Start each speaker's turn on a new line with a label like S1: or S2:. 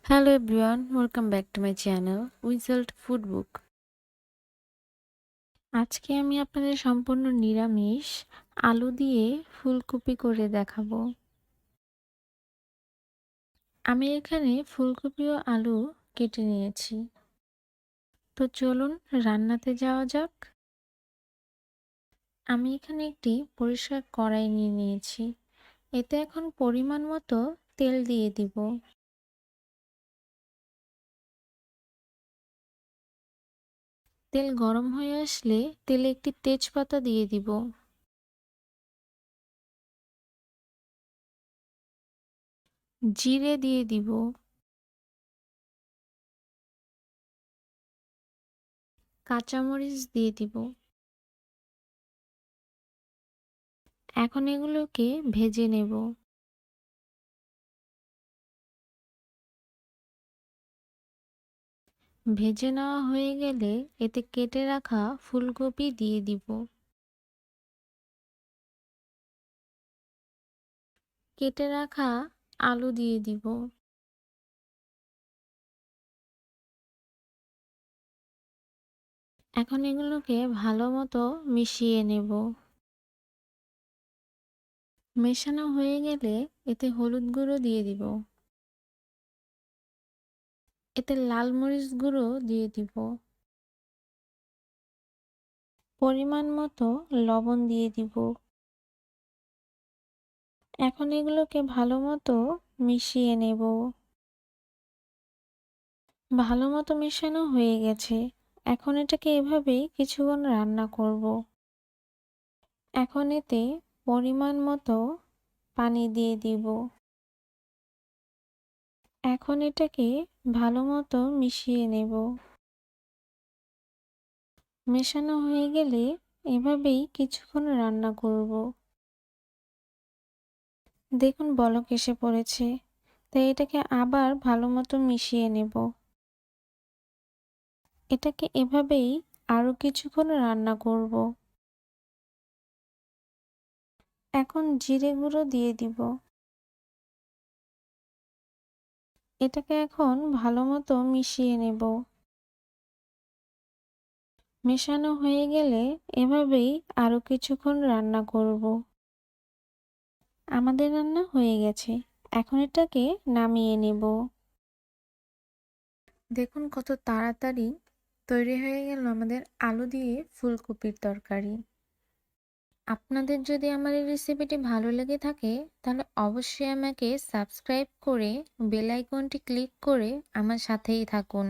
S1: Hello everyone, welcome back to my channel Wizard Food Book। আজকে আমি আপনাদের সম্পূর্ণ নিরামিষ আলু দিয়ে ফুলকপি করে দেখাবো। আমি এখানে ফুলকপি ও আলু কেটে নিয়েছি। তো চলুন রান্নাতে যাওয়া যাক। আমি এখানে একটি পরিষ্কার কড়াই নিয়ে নিয়েছি। এতে এখন পরিমাণ মতো তেল দিয়ে দিব। তেল গরম হয়ে আসলে তেলে একটি তেজপাতা দিয়ে দিব। জিরে দিয়ে দিব। কাঁচামরিচ দিয়ে দিব। এখন এগুলোকে ভেজে নেব। ভেজে নেওয়া হয়ে গেলে এতে কেটে রাখা ফুলকপি দিয়ে দিব। কেটে রাখা আলু দিয়ে দিব। এখন এগুলোকে ভালো মতো মিশিয়ে নেব। মেশানো হয়ে গেলে এতে হলুদ গুঁড়ো দিয়ে দিব। এতে লাল মরিচ গুঁড়ো দিয়ে দিব। পরিমাণ মতো লবণ দিয়ে দিব। এখন এগুলোকে ভালো মতো মিশিয়ে নেব। ভালো মতো মেশানো হয়ে গেছে। এখন এটাকে এভাবেই কিছুক্ষণ রান্না করব। এখন এতে পরিমাণ মতো পানি দিয়ে দিব। এখন এটাকে ভালো মতো মিশিয়ে নেব। মেশানো হয়ে গেলে এভাবেই কিছুক্ষণ রান্না করব। দেখুন বলক এসে পড়েছে, তাই এটাকে আবার ভালো মতো মিশিয়ে নেব। এটাকে এভাবেই আরো কিছুক্ষণ রান্না করব। এখন জিরে গুঁড়ো দিয়ে দিব। এটাকে এখন ভালো মতো মিশিয়ে নেব। মেশানো হয়ে গেলে এভাবেই আরো কিছুক্ষণ রান্না করব। আমাদের রান্না হয়ে গেছে। এখন এটাকে নামিয়ে নেব। দেখুন কত তাড়াতাড়ি তৈরি হয়ে গেল আমাদের আলু দিয়ে ফুলকপির তরকারি। আপনাদের যদি আমার এই রেসিপিটি ভালো লেগে থাকে তাহলে অবশ্যই আমাকে সাবস্ক্রাইব করে বেল আইকনটি ক্লিক করে আমার সাথেই থাকুন।